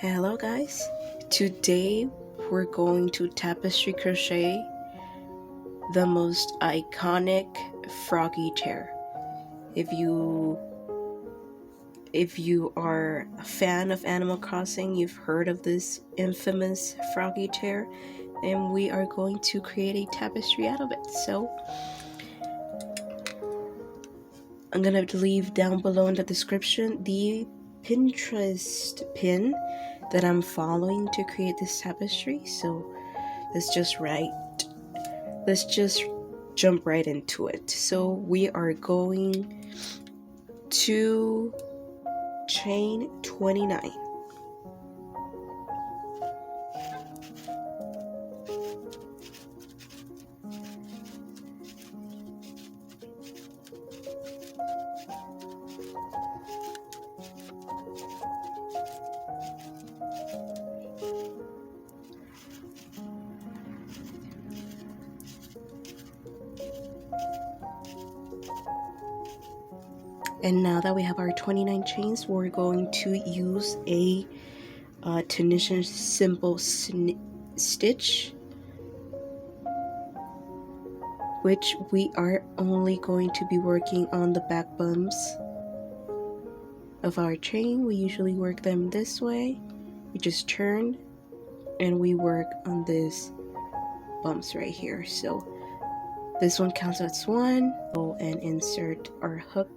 Hello guys, today we're going to Tapestry Crochet the most iconic Froggy chair. If you are a fan of Animal Crossing, you've heard of this infamous Froggy chair, and we are going to create a tapestry out of it. So I'm gonna leave down below in the description the Pinterest pin that I'm following to create this tapestry. So let's just jump right into it. So we are going to chain 29. And now that we have our 29 chains, we're going to use a tension simple stitch, which we are only going to be working on the back bumps of our chain. We usually work them this way. We just turn and we work on this bumps right here. So this one counts as one. Go and insert our hook.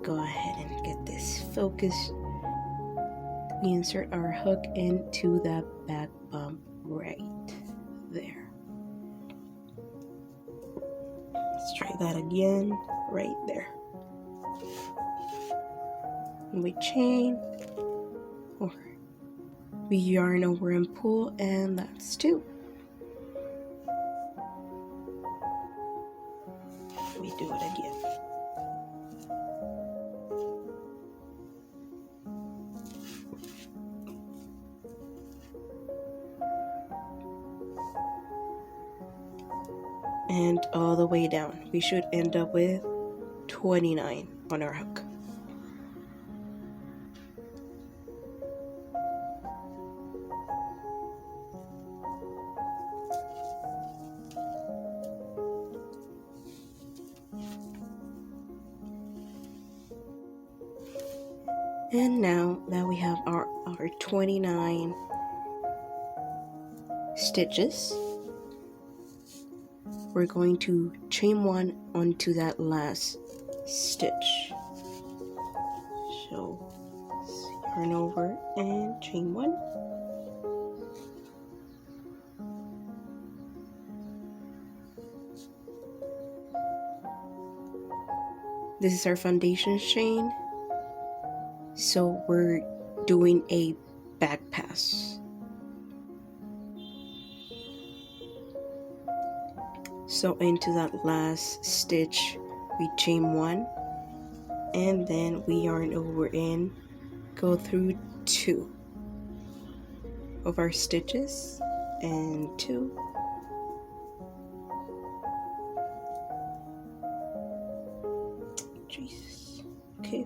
Go ahead and get this focused. We insert our hook into that back bump right there. Let's try that again, right there. And we chain, or we yarn over and pull, and that's two. We do it again. And all the way down. We should end up with 29 on our hook. And now that we have our 29 stitches, we're going to chain one onto that last stitch. So yarn over and chain one. This is our foundation chain. So we're doing a back pass. So into that last stitch, we chain one, and then we yarn over and go through two of our stitches, and two. Jesus. Okay.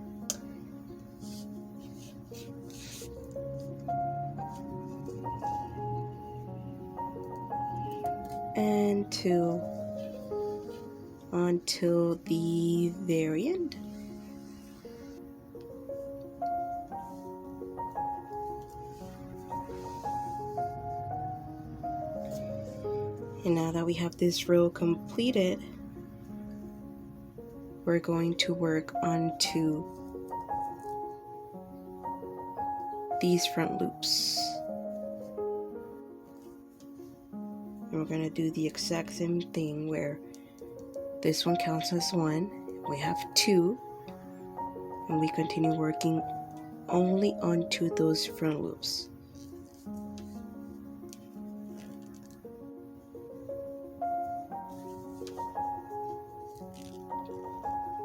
And two until the very end. And now that we have this row completed, we're going to work onto these front loops. And we're going to do the exact same thing where this one counts as one, we have two, and we continue working only onto those front loops.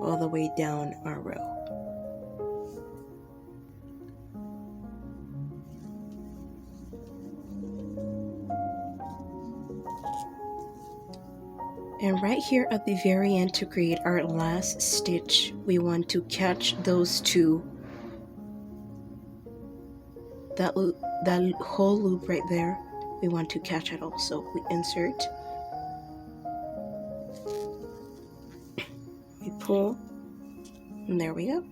All the way down our row. And right here at the very end, to create our last stitch, we want to catch those two, that whole loop right there, we want to catch it also. We insert, we pull, and there we go.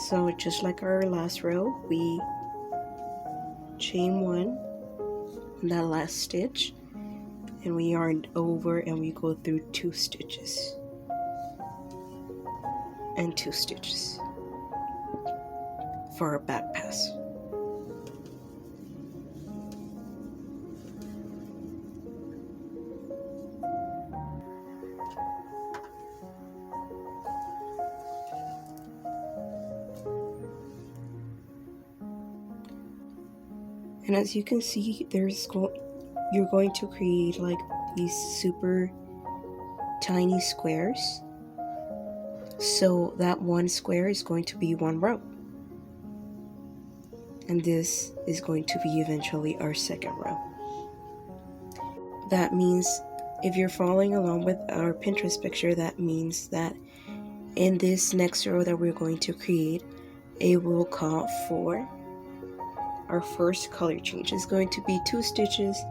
So just like our last row, we chain one in that last stitch, and we yarn over and we go through 2 stitches and 2 stitches for our back pass. And as you can see, you're going to create like these super tiny squares. So that one square is going to be 1 row. And this is going to be eventually our 2nd row. That means if you're following along with our Pinterest picture, that means that in this next row that we're going to create, it will call for our first color change. Is going to be 2 stitches,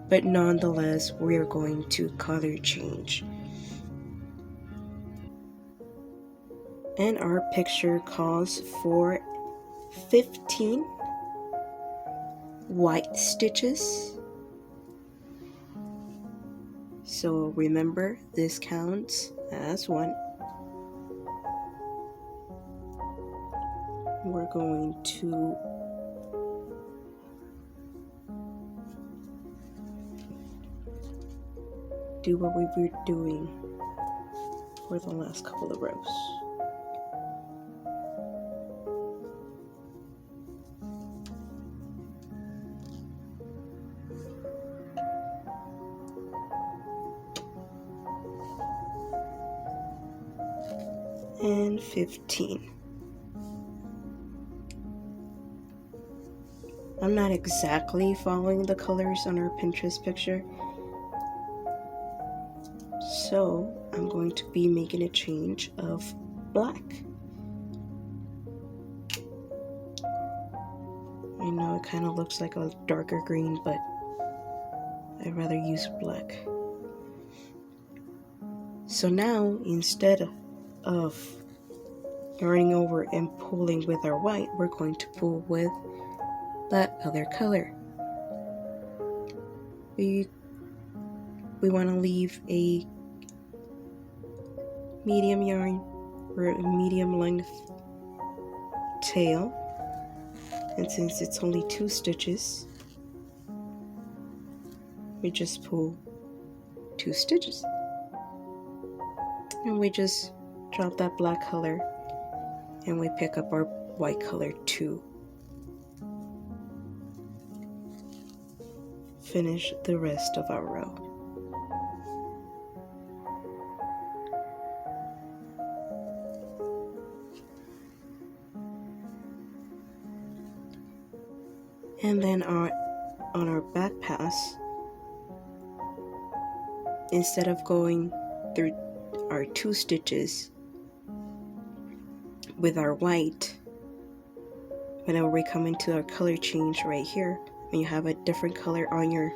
but nonetheless we're going to color change. And our picture calls for 15 white stitches. So remember, this counts as 1. We're going to do what we were doing for the last couple of rows. And 15. I'm not exactly following the colors on our Pinterest picture, so I'm going to be making a change of black. I know it kind of looks like a darker green, but I'd rather use black. So now, instead of yarning over and pulling with our white, we're going to pull with that other color. We want to leave a medium yarn or a medium length tail, and since it's only 2 stitches, we just pull 2 stitches, and we just drop that black color and we pick up our white color to finish the rest of our row. And then on our back pass, instead of going through our 2 stitches with our white, whenever we come into our color change right here, when you have a different color on your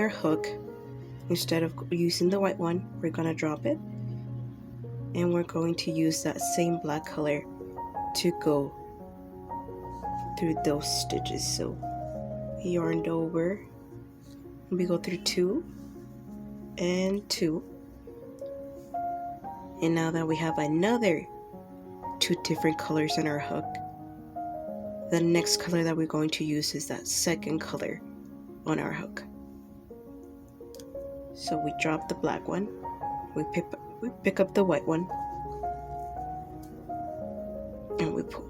hook, instead of using the white one, we're gonna drop it, and we're going to use that same black color to go through those stitches. So we yarned over, and we go through 2 and 2, and now that we have another 2 different colors in our hook, the next color that we're going to use is that second color on our hook. So we drop the black one, we pick up the white one, and we pull.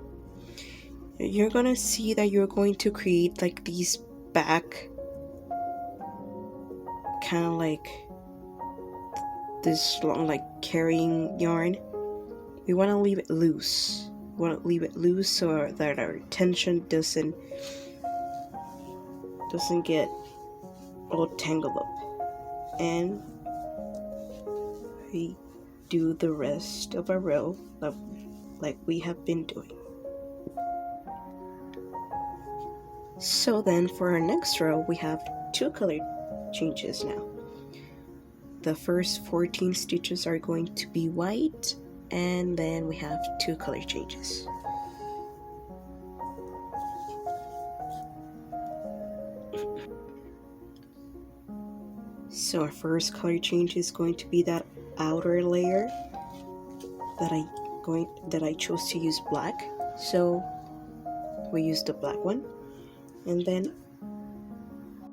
You're gonna see that you're going to create like these back, kind of like this long, like carrying yarn. We want to leave it loose. We want to leave it loose so that our tension doesn't get all tangled up. And we do the rest of our row like we have been doing. So then for our next row, we have 2 color changes now. The first 14 stitches are going to be white, and then we have 2 color changes. So our first color change is going to be that outer layer that I chose to use black. So we use the black one, and then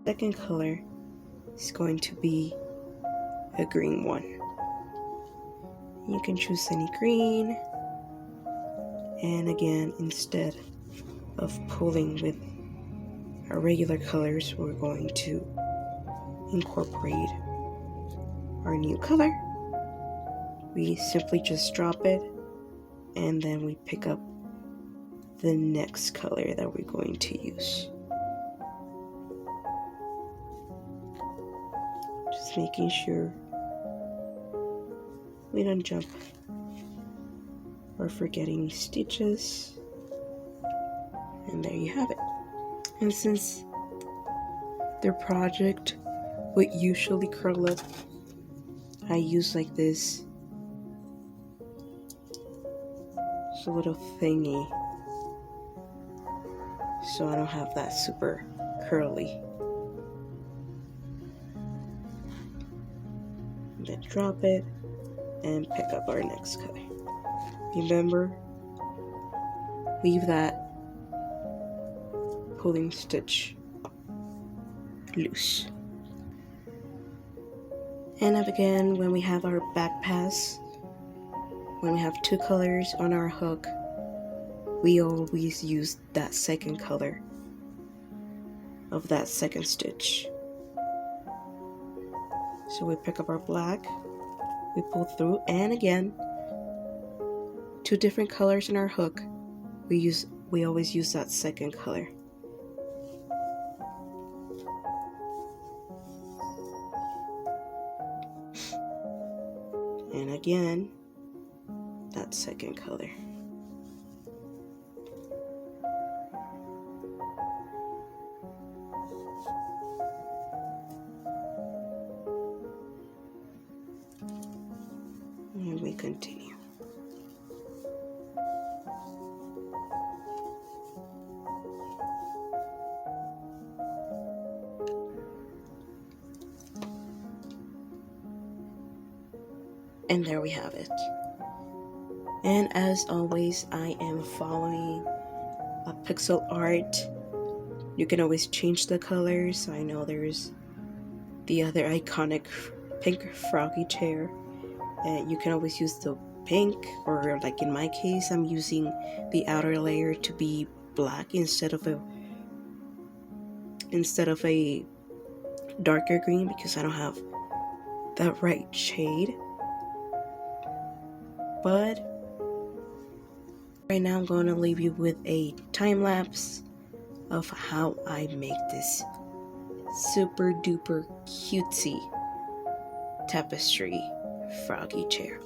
second color is going to be a green one. You can choose any green, and again, instead of pulling with our regular colors, we're going to incorporate our new color. We simply just drop it, and then we pick up the next color that we're going to use. Just making sure we don't jump or forget any stitches. And there you have it. And since their project would usually curl up, I use like this little thingy, so I don't have that super curly. And then drop it and pick up our next color. Remember, leave that pulling stitch loose. And again, when we have our back pass, when we have 2 colors on our hook, we always use that second color of that second stitch. So we pick up our black, we pull through, and again, 2 different colors in our hook, we always use that second color. And again, that second color. And we continue. And there we have it. And as always, I am following a pixel art. You can always change the colors. I know there's the other iconic pink Froggy chair, and you can always use the pink, or like in my case, I'm using the outer layer to be black instead of a darker green, because I don't have that right shade. But right now I'm going to leave you with a time lapse of how I make this super duper cutesy tapestry Froggy chair.